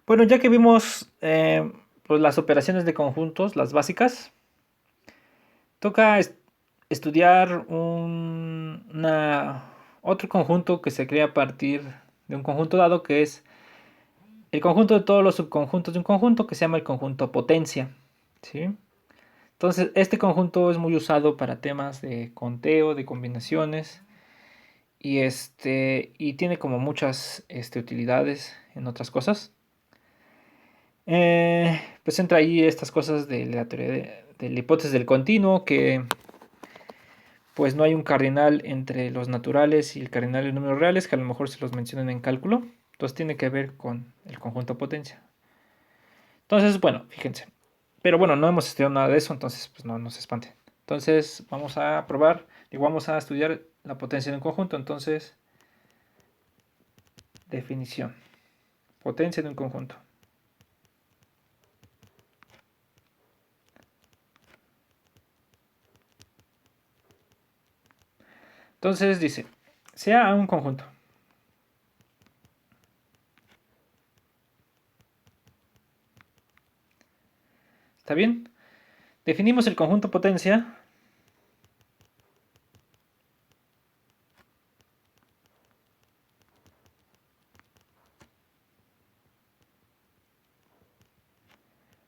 Bueno, ya que vimos pues las operaciones de conjuntos, las básicas, toca estudiar otro conjunto que se crea a partir de un conjunto dado, que es el conjunto de todos los subconjuntos de un conjunto, que se llama el conjunto potencia. ¿Sí? Entonces, este conjunto es muy usado para temas de conteo, de combinaciones, y tiene como muchas utilidades en otras cosas. Pues entra ahí estas cosas de la teoría de la hipótesis del continuo, que pues no hay un cardinal entre los naturales y el cardinal de números reales, que a lo mejor se los mencionan en cálculo. Entonces tiene que ver con el conjunto potencia. Entonces, bueno, fíjense. Pero bueno, no hemos estudiado nada de eso, entonces pues no nos espanten. Entonces vamos a probar, digo, vamos a estudiar la potencia de un conjunto. Entonces, definición. Potencia de un conjunto. Entonces dice, sea un conjunto. ¿Está bien? Definimos el conjunto potencia.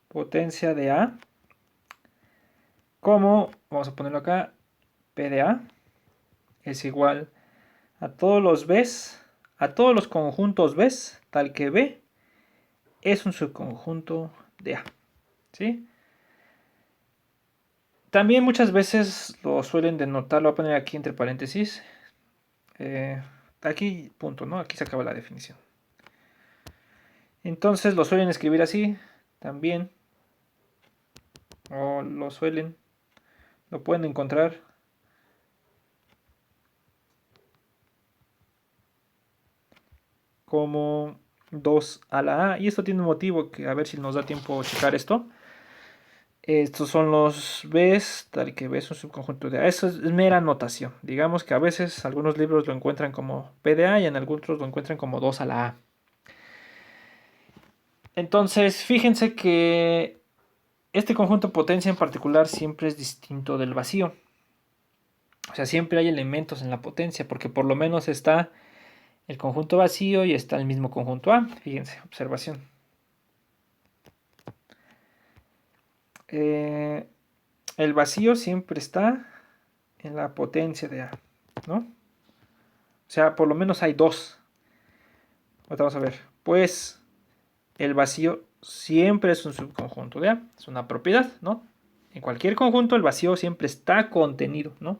Potencia de A. Como, vamos a ponerlo acá, P de A es igual a todos los Bs, a todos los conjuntos Bs, tal que B es un subconjunto de A. ¿Sí? También muchas veces lo suelen denotar, lo voy a poner aquí entre paréntesis. Aquí, punto, ¿no? Aquí se acaba la definición. Entonces lo suelen escribir así, también. O lo pueden encontrar como 2 a la A. Y esto tiene un motivo que a ver si nos da tiempo checar esto. Estos son los Bs, tal que B es un subconjunto de A. Eso es mera notación. Digamos que a veces algunos libros lo encuentran como P de A y en algunos lo encuentran como 2 a la A. Entonces, fíjense que este conjunto potencia en particular siempre es distinto del vacío. O sea, siempre hay elementos en la potencia, porque por lo menos está el conjunto vacío y está el mismo conjunto A. Fíjense, observación. El vacío siempre está en la potencia de A, ¿no? O sea, por lo menos hay dos. Ahorita vamos a ver. Pues el vacío siempre es un subconjunto de A. Es una propiedad, ¿no? En cualquier conjunto el vacío siempre está contenido, ¿no?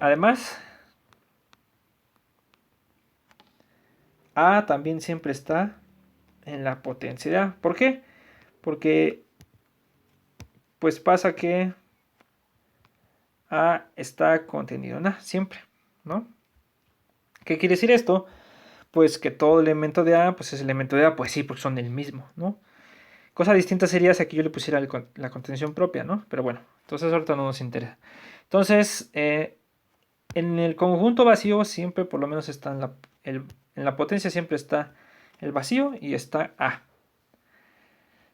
Además, A también siempre está en la potencia de A. ¿Por qué? Porque pues pasa que A está contenido en A, siempre, ¿no? ¿Qué quiere decir esto? Pues que todo elemento de A, pues es elemento de A, pues sí, porque son el mismo, ¿no? Cosa distinta sería si aquí yo le pusiera la contención propia, ¿no? Pero bueno, entonces ahorita no nos interesa. Entonces, en el conjunto vacío siempre por lo menos está en la potencia siempre está el vacío y está A.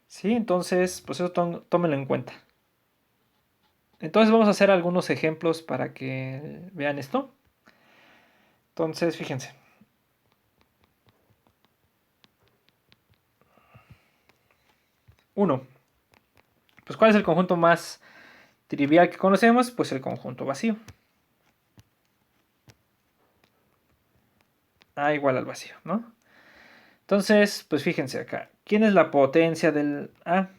¿Sí? Entonces, pues eso tómenlo en cuenta. Entonces vamos a hacer algunos ejemplos para que vean esto. Entonces, fíjense. 1. Pues ¿cuál es el conjunto más trivial que conocemos? Pues el conjunto vacío. A igual al vacío, ¿no? Entonces, pues fíjense acá. ¿Quién es la potencia del A?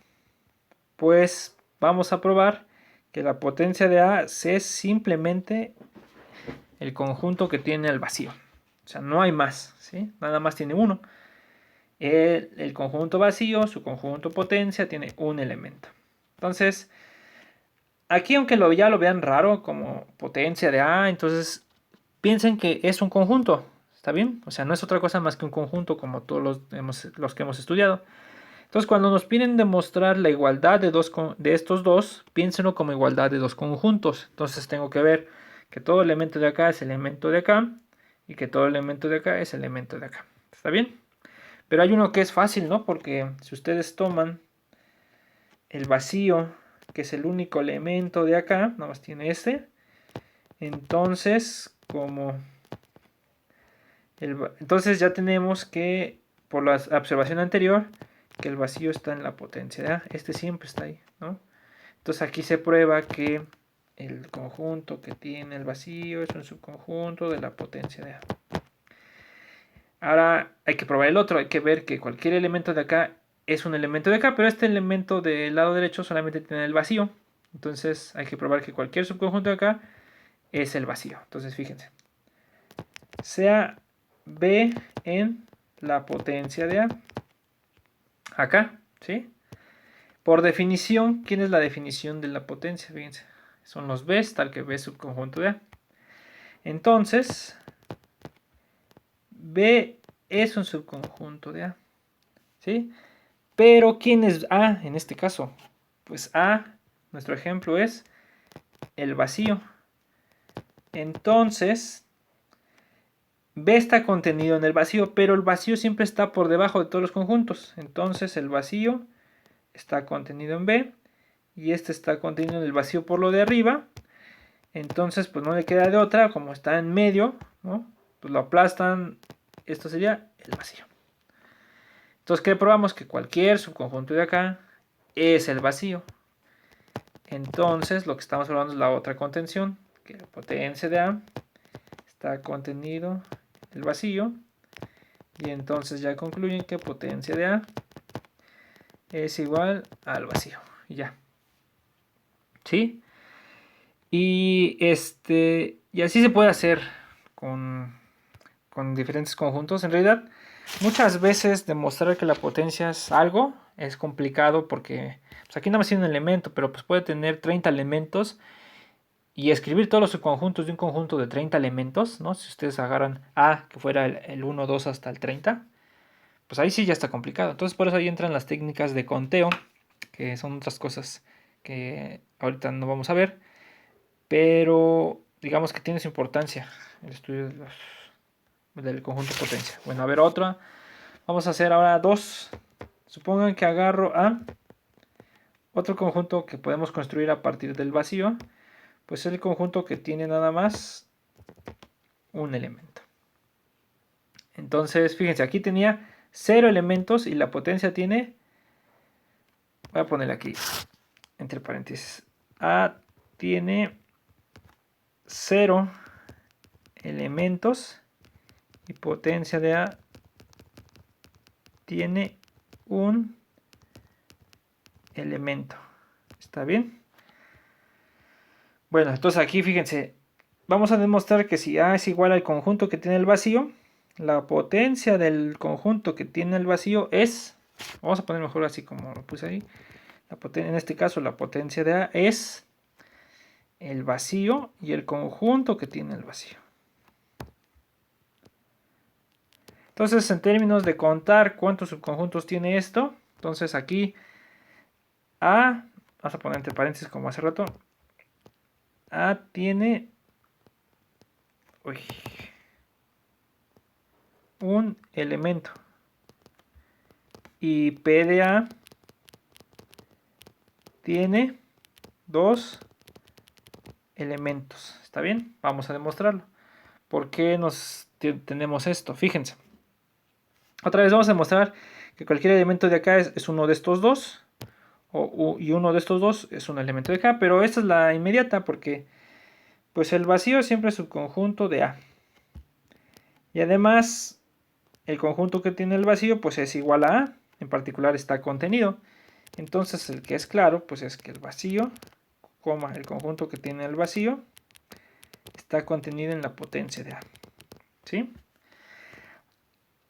Pues vamos a probar que la potencia de A es simplemente el conjunto que tiene el vacío. O sea, no hay más, ¿sí? Nada más tiene uno. El conjunto vacío, su conjunto potencia, tiene un elemento. Entonces, aquí aunque ya lo vean raro como potencia de A, entonces piensen que es un conjunto, ¿está bien? O sea, no es otra cosa más que un conjunto como todos los que hemos estudiado. Entonces, cuando nos piden demostrar la igualdad de estos dos, piénsenlo como igualdad de dos conjuntos. Entonces, tengo que ver que todo elemento de acá es elemento de acá y que todo elemento de acá es elemento de acá. ¿Está bien? Pero hay uno que es fácil, ¿no? Porque si ustedes toman el vacío, que es el único elemento de acá, nada más tiene este. Entonces, entonces ya tenemos que, por la observación anterior, que el vacío está en la potencia de A. Este siempre está ahí, ¿no? Entonces aquí se prueba que el conjunto que tiene el vacío es un subconjunto de la potencia de A. Ahora hay que probar el otro, hay que ver que cualquier elemento de acá es un elemento de acá, pero este elemento del lado derecho solamente tiene el vacío. Entonces hay que probar que cualquier subconjunto de acá es el vacío. Entonces fíjense, sea B en la potencia de A, acá, ¿sí? Por definición, ¿quién es la definición de la potencia? Fíjense, son los B's, tal que B es subconjunto de A. Entonces, B es un subconjunto de A, ¿sí? Pero ¿quién es A en este caso? Pues A, nuestro ejemplo es el vacío. Entonces, B está contenido en el vacío, pero el vacío siempre está por debajo de todos los conjuntos. Entonces el vacío está contenido en B y este está contenido en el vacío por lo de arriba. Entonces pues no le queda de otra, como está en medio, ¿no? Pues lo aplastan, esto sería el vacío. Entonces, ¿qué probamos? Que cualquier subconjunto de acá es el vacío. Entonces lo que estamos probando es la otra contención, que la potencia de A está contenido en el vacío. Y entonces ya concluyen que potencia de A es igual al vacío. Y ya. ¿Sí? Y así se puede hacer con diferentes conjuntos. En realidad, muchas veces demostrar que la potencia es algo es complicado porque pues aquí nada más tiene un elemento, pero pues puede tener 30 elementos y escribir todos los subconjuntos de un conjunto de 30 elementos, ¿no? Si ustedes agarran A, que fuera el 1, 2 hasta el 30, pues ahí sí ya está complicado. Entonces por eso ahí entran las técnicas de conteo, que son otras cosas que ahorita no vamos a ver, pero digamos que tiene su importancia el estudio del conjunto de potencia. Bueno, a ver otra. Vamos a hacer ahora dos. Supongan que agarro a otro conjunto que podemos construir a partir del vacío, pues es el conjunto que tiene nada más un elemento. Entonces, fíjense, aquí tenía 0 elementos y la potencia tiene, voy a poner aquí entre paréntesis, A tiene 0 elementos y potencia de A tiene un elemento. ¿Está bien? Bueno, entonces aquí fíjense, vamos a demostrar que si A es igual al conjunto que tiene el vacío, la potencia del conjunto que tiene el vacío es, vamos a poner mejor así como lo puse ahí, en este caso la potencia de A es el vacío y el conjunto que tiene el vacío. Entonces, en términos de contar cuántos subconjuntos tiene esto, entonces aquí A, vamos a poner entre paréntesis como hace rato, A tiene un elemento y P de A tiene 2 elementos. ¿Está bien? Vamos a demostrarlo. ¿Por qué tenemos esto? Fíjense. Otra vez vamos a demostrar que cualquier elemento de acá es uno de estos dos. Y uno de estos dos es un elemento de acá. Pero esta es la inmediata porque pues el vacío siempre es subconjunto de A. Y además el conjunto que tiene el vacío pues es igual a A. En particular está contenido. Entonces el que es claro pues es que el vacío, el conjunto que tiene el vacío, está contenido en la potencia de A. ¿Sí?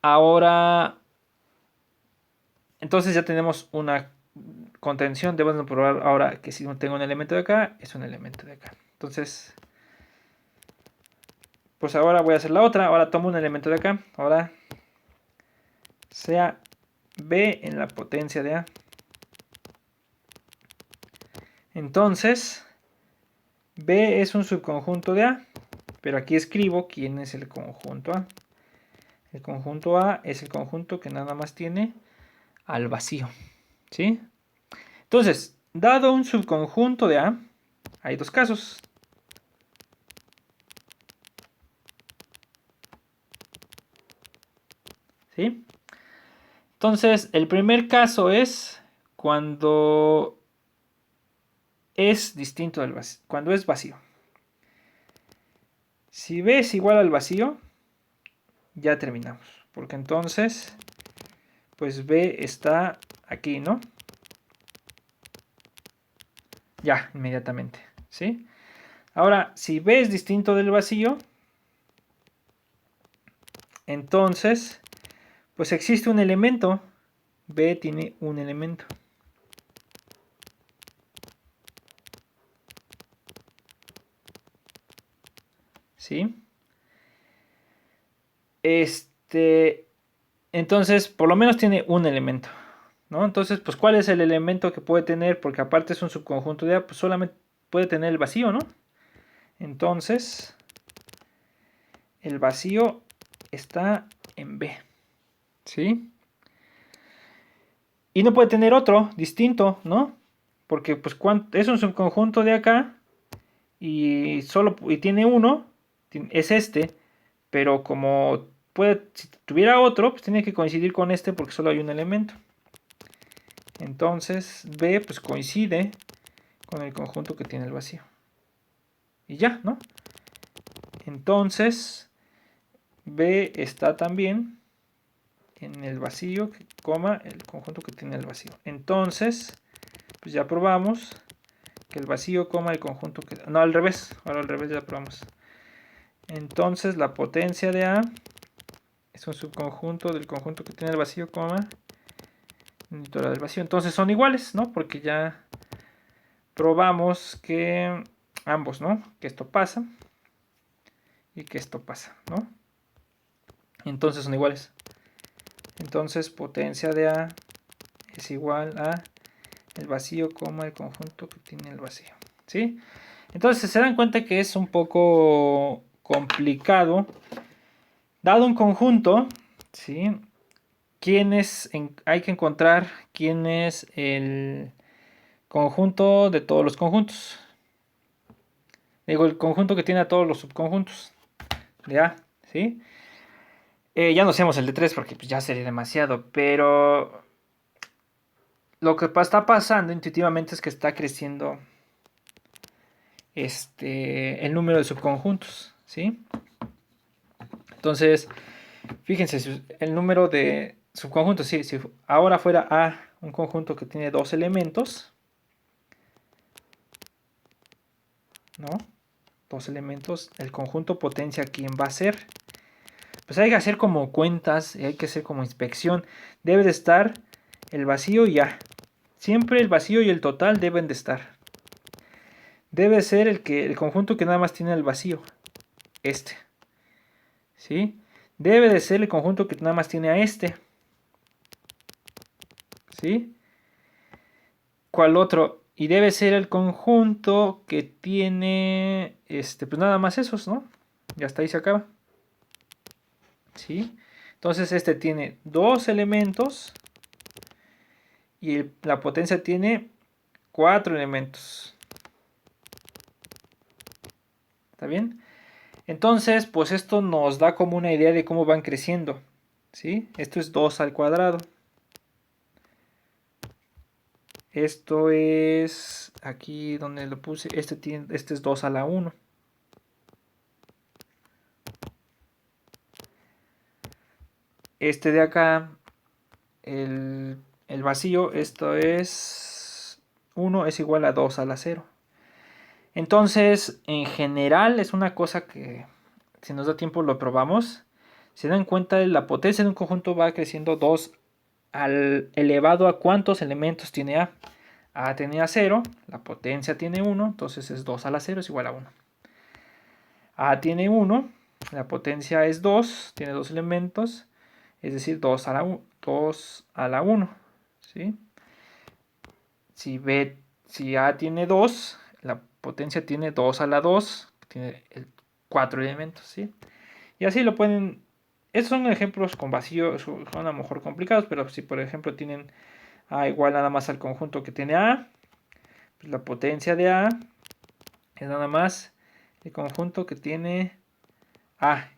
Ahora, entonces ya tenemos una contención. Debemos probar ahora que si no tengo un elemento de acá, es un elemento de acá. Entonces, pues ahora voy a hacer la otra. Ahora tomo un elemento de acá. Ahora sea B en la potencia de A. Entonces, B es un subconjunto de A. Pero aquí escribo quién es el conjunto A. El conjunto A es el conjunto que nada más tiene al vacío, ¿sí? Entonces, dado un subconjunto de A, hay dos casos. ¿Sí? Entonces, el primer caso es cuando es distinto del vacío, cuando es vacío. Si B es igual al vacío, ya terminamos. Porque entonces, pues B está aquí, ¿no? Ya, inmediatamente, ¿sí? Ahora, si B es distinto del vacío, entonces, pues existe un elemento. B tiene un elemento. ¿Sí? Entonces, por lo menos tiene un elemento, ¿no? Entonces, pues, ¿cuál es el elemento que puede tener? Porque aparte es un subconjunto de A, pues solamente puede tener el vacío, ¿no? Entonces, el vacío está en B, ¿sí? Y no puede tener otro distinto, ¿no? Porque, pues, es un subconjunto de acá y tiene uno, es este, pero como si tuviera otro, pues tiene que coincidir con este porque solo hay un elemento. Entonces B pues coincide con el conjunto que tiene el vacío. Y ya, ¿no? Entonces B está también en el vacío, coma, el conjunto que tiene el vacío. Entonces, pues ya probamos que el vacío, coma, el conjunto que... No, al revés. Ahora al revés ya probamos. Entonces la potencia de A es un subconjunto del conjunto que tiene el vacío, coma, la del vacío. Entonces son iguales, ¿no? Porque ya probamos que ambos, ¿no? Que esto pasa y que esto pasa, ¿no? Entonces son iguales. Entonces potencia de A es igual a el vacío, el conjunto que tiene el vacío, ¿sí? Entonces se dan cuenta que es un poco complicado. Dado un conjunto, ¿sí? Hay que encontrar quién es el conjunto de todos los conjuntos. Digo, el conjunto que tiene a todos los subconjuntos de A, ¿sí? Ya no hacemos el de 3 porque pues, ya sería demasiado, pero lo que está pasando intuitivamente es que está creciendo el número de subconjuntos, ¿sí? Entonces, fíjense, el número de subconjuntos, sí, si ahora fuera A un conjunto que tiene dos elementos, ¿no? Dos elementos, el conjunto potencia, ¿quién va a ser? Pues hay que hacer como cuentas, hay que hacer como inspección. Debe de estar el vacío y A. Siempre el vacío y el total deben de estar. Debe ser el conjunto que nada más tiene el vacío. Este. ¿Sí? Debe de ser el conjunto que nada más tiene a este. ¿Sí? ¿Cuál otro? Y debe ser el conjunto que tiene, pues nada más esos, ¿no? Y hasta ahí se acaba. ¿Sí? Entonces este tiene dos elementos y la potencia tiene 4 elementos. ¿Está bien? Entonces, pues esto nos da como una idea de cómo van creciendo. ¿Sí? Esto es 2 al cuadrado. Esto es, aquí donde lo puse, este es 2 a la 1. Este de acá, el vacío, esto es 1 es igual a 2 a la 0. Entonces, en general, es una cosa que, si nos da tiempo, lo probamos. Se dan cuenta, la potencia de un conjunto va creciendo 2 al elevado a cuántos elementos tiene A. A tenía 0, la potencia tiene 1, entonces es 2 a la 0 es igual a 1. A tiene 1, la potencia es 2, tiene 2 elementos, es decir, 2 a la 1. ¿Sí? Si A tiene 2, la potencia tiene 2 a la 2, tiene 4 elementos. ¿Sí? Y así lo pueden estos son ejemplos con vacío, son a lo mejor complicados, pero si por ejemplo tienen A igual nada más al conjunto que tiene A, pues la potencia de A es nada más el conjunto que tiene A.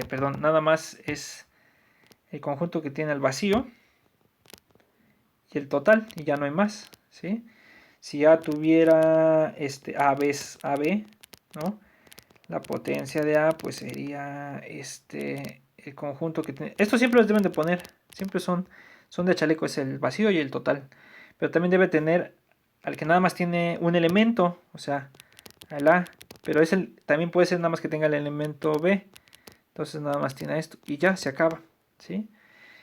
Perdón, nada más es el conjunto que tiene el vacío y el total, y ya no hay más, ¿sí? Si A tuviera AB, ¿no? La potencia de A pues sería el conjunto que tiene. Estos siempre los deben de poner, siempre son de chaleco, es el vacío y el total. Pero también debe tener al que nada más tiene un elemento, o sea, al A, pero también puede ser nada más que tenga el elemento B. Entonces nada más tiene esto y ya se acaba, ¿sí?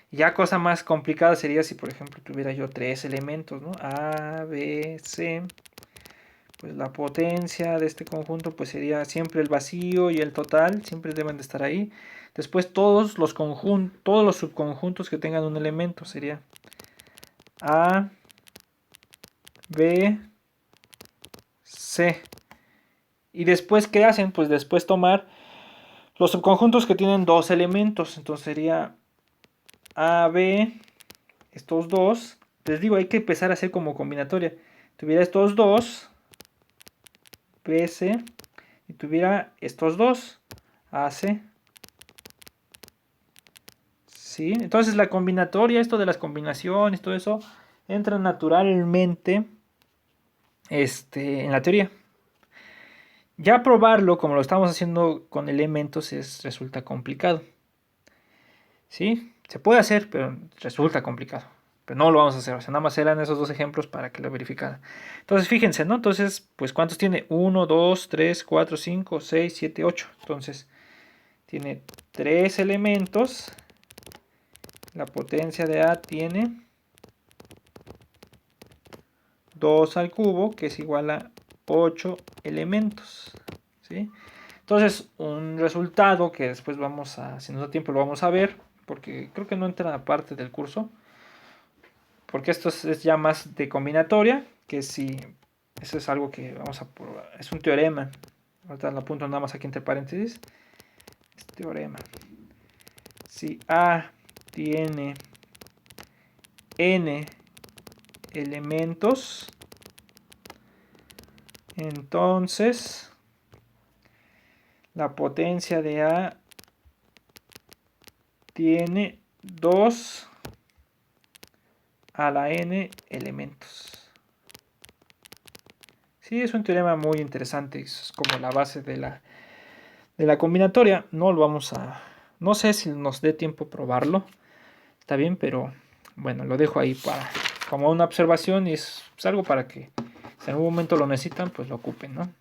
Y ya cosa más complicada sería si por ejemplo tuviera yo tres elementos, ¿no? A, B, C. Pues la potencia de este conjunto pues sería siempre el vacío y el total, siempre deben de estar ahí. Después todos los subconjuntos que tengan un elemento sería A, B, C. Y después, ¿qué hacen? Pues después tomar los subconjuntos que tienen dos elementos. Entonces sería A, B, estos dos. Les digo, hay que empezar a hacer como combinatoria. Tuviera estos dos, B, C, y tuviera estos dos, A, C. ¿Sí? Entonces la combinatoria, esto de las combinaciones, todo eso, entra naturalmente en la teoría. Ya probarlo, como lo estamos haciendo con elementos, resulta complicado. ¿Sí? Se puede hacer, pero resulta complicado. Pero no lo vamos a hacer. O sea, nada más eran esos dos ejemplos para que lo verificaran. Entonces, fíjense, ¿no? Entonces, pues, ¿cuántos tiene? 1, 2, 3, 4, 5, 6, 7, 8. Entonces, tiene 3 elementos. La potencia de A tiene 2 al cubo, que es igual a 8 elementos. ¿Sí? Entonces, un resultado que después vamos a, si nos da tiempo, lo vamos a ver, porque creo que no entra a parte del curso, porque esto es ya más de combinatoria, que si eso es algo que vamos a probar, es un teorema. Ahorita lo apunto nada más aquí entre paréntesis. Es teorema. Si A tiene n elementos, entonces la potencia de A tiene 2 a la n elementos. Sí, es un teorema muy interesante, es como la base de la combinatoria. No lo vamos a, no sé si nos dé tiempo probarlo, está bien, pero bueno, lo dejo ahí como una observación y es algo para que si en algún momento lo necesitan, pues lo ocupen, ¿no?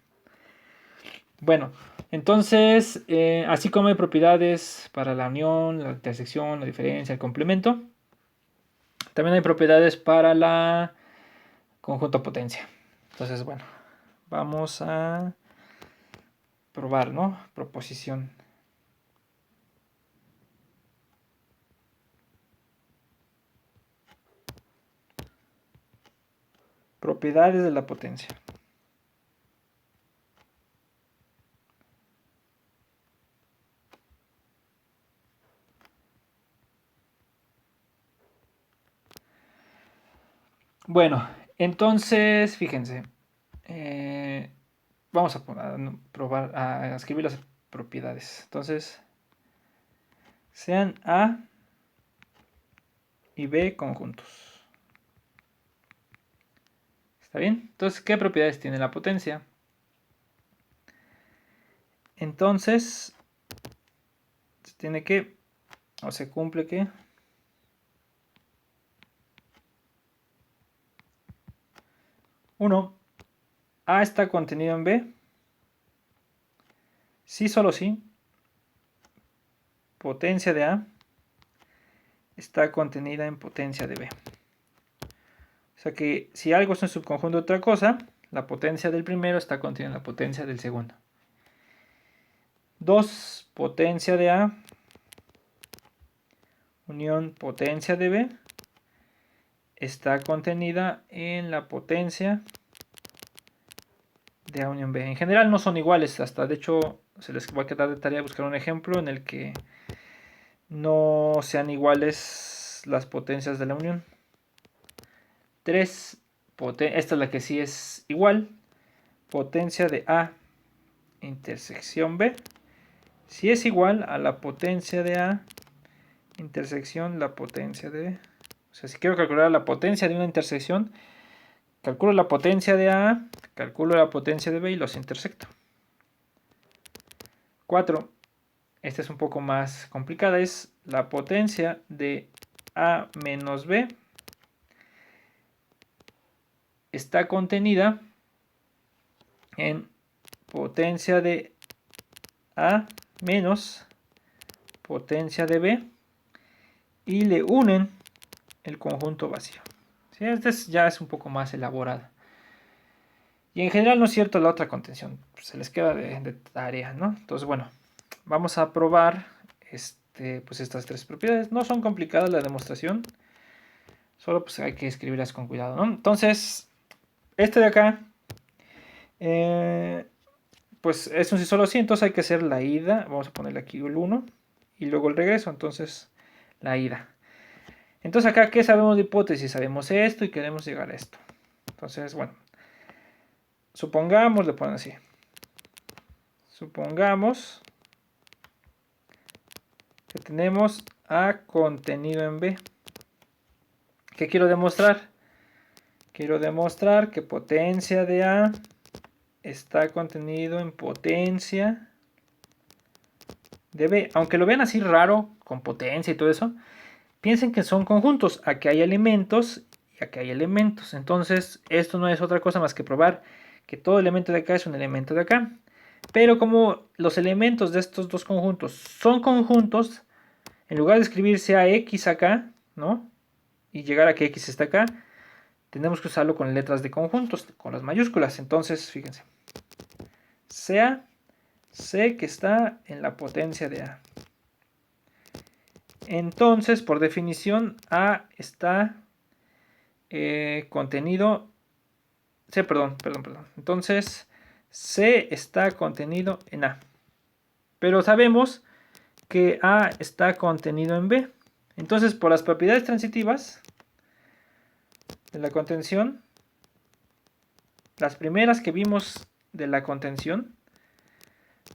Bueno, entonces, así como hay propiedades para la unión, la intersección, la diferencia, el complemento, también hay propiedades para la conjunto potencia. Entonces, bueno, vamos a probar, ¿no? Proposición. Propiedades de la potencia. Bueno, entonces, fíjense. Vamos a probar a escribir las propiedades. Entonces, sean A y B conjuntos. ¿Está bien? Entonces, ¿qué propiedades tiene la potencia? Entonces, se tiene que, o se cumple que, 1, A está contenido en B. Sí, solo sí. Potencia de A está contenida en potencia de B. O sea que si algo es un subconjunto de otra cosa, la potencia del primero está contenida en la potencia del segundo. 2, potencia de A unión potencia de B está contenida en la potencia de A unión B. En general no son iguales, hasta de hecho se les va a quedar de tarea buscar un ejemplo en el que no sean iguales las potencias de la unión. 3, esta es la que sí es igual. Potencia de A intersección B. Si es igual a la potencia de A intersección la potencia de B. O sea, si quiero calcular la potencia de una intersección, calculo la potencia de A, calculo la potencia de B y los intersecto. 4. Esta es un poco más complicada. Es la potencia de A menos B está contenida en potencia de A menos potencia de B y le unen el conjunto vacío. ¿Sí? Este ya es un poco más elaborado. Y en general no es cierto la otra contención. Se les queda de tarea, ¿no? Entonces, bueno, vamos a probar pues estas tres propiedades. No son complicadas la demostración. Solo pues hay que escribirlas con cuidado, ¿no? Entonces, este de acá, pues es un sí solo sí, entonces hay que hacer la ida. Vamos a ponerle aquí el 1 y luego el regreso, entonces la ida. Entonces acá, ¿qué sabemos de hipótesis? Sabemos esto y queremos llegar a esto. Entonces, bueno, supongamos, le ponen así. Supongamos que tenemos A contenido en B. ¿Qué quiero demostrar? Quiero demostrar que potencia de A está contenido en potencia de B. Aunque lo vean así raro, con potencia y todo eso, piensen que son conjuntos. Aquí hay elementos y aquí hay elementos. Entonces, esto no es otra cosa más que probar que todo elemento de acá es un elemento de acá. Pero como los elementos de estos dos conjuntos son conjuntos, en lugar de escribir sea X acá, ¿no? Y llegar a que X está acá, tenemos que usarlo con letras de conjuntos, con las mayúsculas. Entonces, fíjense. Sea C que está en la potencia de A. Entonces, por definición, A está contenido... C, perdón. Entonces, C está contenido en A. Pero sabemos que A está contenido en B. Entonces, por las propiedades transitivas de la contención, las primeras que vimos de la contención,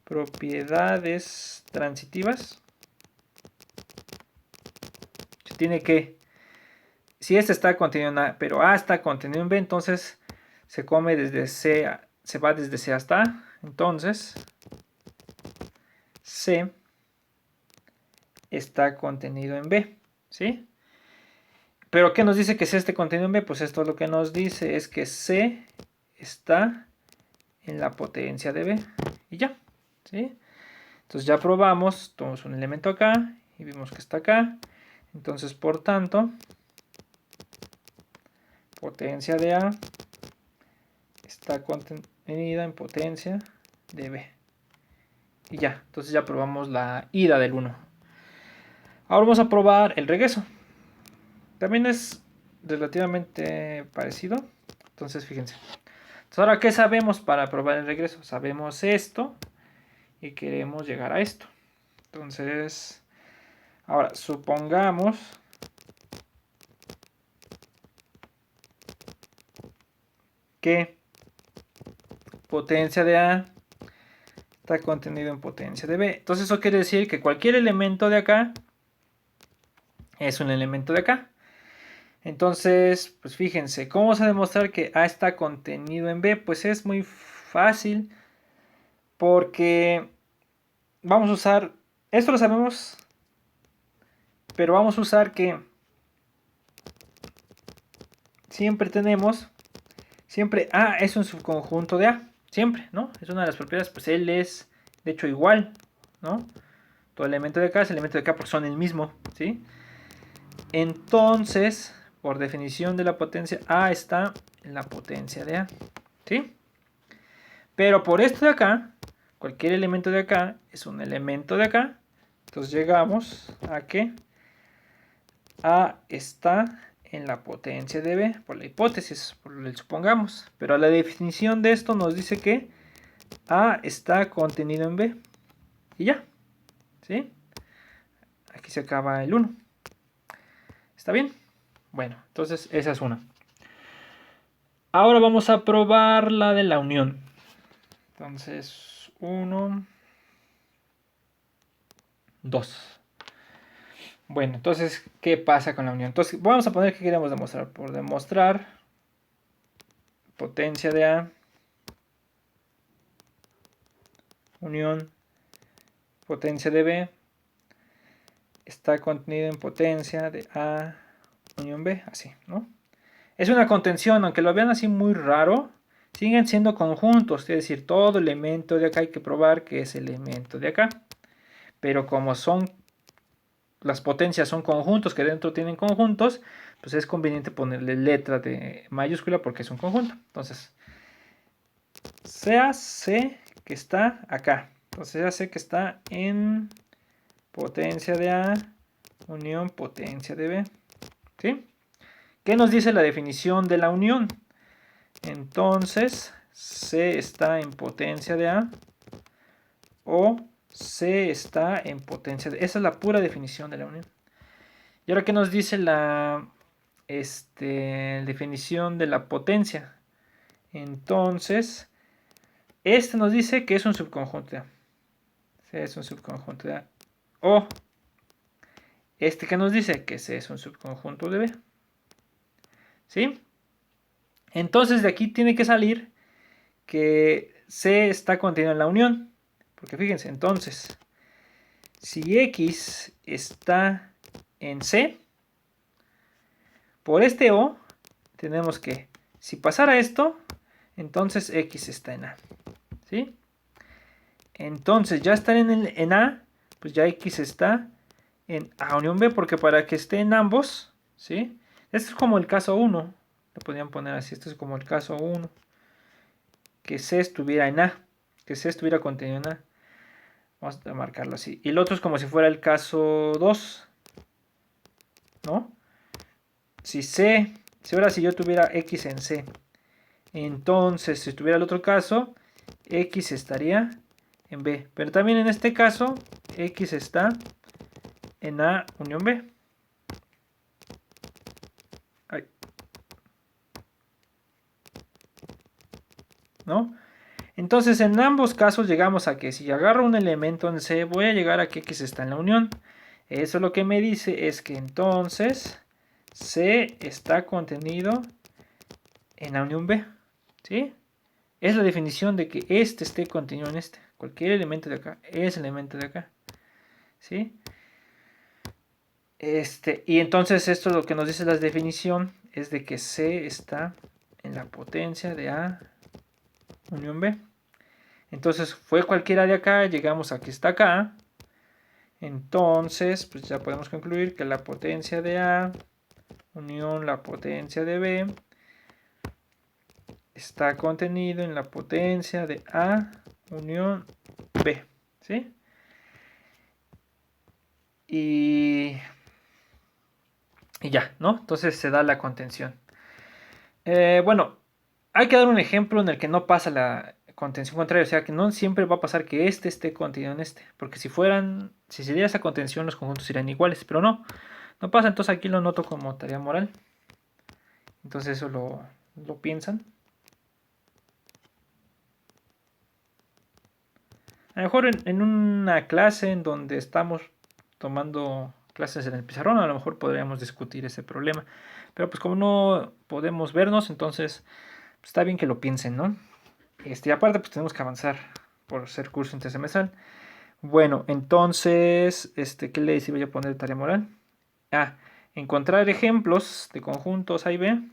propiedades transitivas, se tiene que, si este está contenido en A, pero A está contenido en B, entonces se come desde C, se va desde C hasta A. Entonces, C está contenido en B, ¿sí? Pero ¿qué nos dice que C esté contenido en B? Pues esto lo que nos dice es que C está en la potencia de B. Y ya, ¿sí? Entonces ya probamos, tomamos un elemento acá y vimos que está acá. Entonces, por tanto, potencia de A está contenida en potencia de B. Y ya, entonces ya probamos la ida del 1. Ahora vamos a probar el regreso. También es relativamente parecido. Entonces, fíjense. Entonces, ahora, ¿qué sabemos para probar el regreso? Sabemos esto y queremos llegar a esto. Entonces, ahora, supongamos que potencia de A está contenido en potencia de B. Entonces, eso quiere decir que cualquier elemento de acá es un elemento de acá. Entonces, pues fíjense, ¿cómo vamos a demostrar que A está contenido en B? Pues es muy fácil, porque vamos a usar, esto lo sabemos, pero vamos a usar que siempre A es un subconjunto de A, siempre, ¿no? Es una de las propiedades, pues L es, de hecho, igual, ¿no? Todo elemento de acá es elemento de acá porque son el mismo, ¿sí? Entonces, por definición de la potencia, A está en la potencia de A, ¿sí? Pero por esto de acá, cualquier elemento de acá es un elemento de acá. Entonces llegamos a que A está en la potencia de B, por la hipótesis, por el supongamos. Pero la definición de esto nos dice que A está contenido en B. Y ya, ¿sí? aquí se acaba el 1. ¿Está bien? Bueno, entonces esa es una. Ahora vamos a probar la de la unión. Entonces, 1, 2. Bueno, entonces, ¿qué pasa con la unión? Entonces, vamos a poner que queremos demostrar. Por demostrar potencia de A, unión, potencia de B, está contenido en potencia de A, unión B, así, ¿no? Es una contención, aunque lo vean así muy raro, siguen siendo conjuntos, es decir, todo elemento de acá hay que probar que es elemento de acá. Pero como las potencias son conjuntos que dentro tienen conjuntos, pues es conveniente ponerle letra de mayúscula porque es un conjunto. Entonces, sea C que está acá. Entonces, sea C que está en potencia de A unión potencia de B. ¿Sí? ¿Qué nos dice la definición de la unión? Entonces, C está en potencia de A o C está en potencia de... Esa es la pura definición de la unión. Y ahora, ¿qué nos dice la definición de la potencia? Entonces, nos dice que es un subconjunto de A. C es un subconjunto de A. O que nos dice que C es un subconjunto de B. ¿Sí? Entonces, de aquí tiene que salir que C está contenido en la unión. Porque fíjense, entonces, si X está en C, por este O, tenemos que, si pasara esto, entonces X está en A. ¿Sí? Entonces, ya estar en A, pues ya X está en A unión B, porque para que esté en ambos, ¿sí? Este es como el caso 1, lo podrían poner así, esto es como el caso 1, que C estuviera en A, que C estuviera contenido en A. Vamos a marcarlo así. Y el otro es como si fuera el caso 2, ¿no? Si yo tuviera X en C, entonces si tuviera el otro caso, X estaría en B. Pero también en este caso, X está en A unión B. Ay. ¿No? Entonces en ambos casos llegamos a que si agarro un elemento en C, voy a llegar a que X está en la unión. Eso lo que me dice es que entonces C está contenido en la unión B. ¿Sí? Es la definición de que esté contenido en este. Cualquier elemento de acá es elemento de acá. ¿Sí? Y entonces esto lo que nos dice la definición es de que C está en la potencia de A unión B. Entonces fue cualquiera de acá, llegamos a que está acá. Entonces, pues ya podemos concluir que la potencia de A unión la potencia de B está contenido en la potencia de A unión B. ¿Sí? Y ya, ¿no? Entonces se da la contención. Bueno, hay que dar un ejemplo en el que no pasa la contención contraria, o sea que no siempre va a pasar que esté contenido en porque si se diera esa contención los conjuntos serían iguales, pero no pasa, entonces aquí lo noto como tarea moral. Entonces eso lo piensan. A lo mejor en una clase en donde estamos tomando clases en el pizarrón, a lo mejor podríamos discutir ese problema. Pero pues como no podemos vernos, entonces pues, está bien que lo piensen, ¿no? Aparte pues tenemos que avanzar por ser curso intersemestral. Bueno, entonces, ¿qué le decía? Voy a poner tarea moral. Encontrar ejemplos de conjuntos A y B.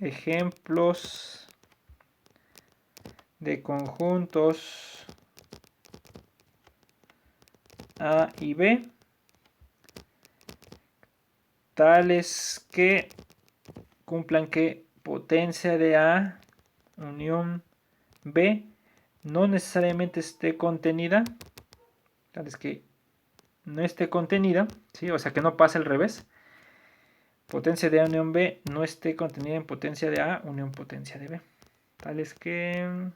Ejemplos de conjuntos A y B, tales que cumplan que potencia de A unión B no necesariamente esté contenida, tales que no esté contenida, ¿sí? O sea que no pase al revés. Potencia de A unión B no esté contenida en potencia de A unión potencia de B. tales que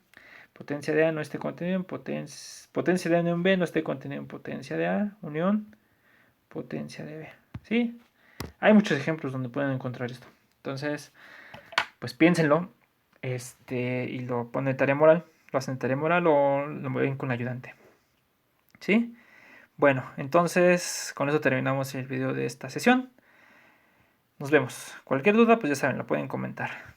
potencia de A no esté contenido en potencia de A unión B no esté contenido en potencia de A unión potencia de B. ¿Sí? Hay muchos ejemplos donde pueden encontrar esto. Entonces, pues piénsenlo y lo ponen en tarea moral. Lo hacen en tarea moral o lo mueven con ayudante. ¿Sí? Bueno, entonces con eso terminamos el video de esta sesión. Nos vemos. Cualquier duda, pues ya saben, la pueden comentar.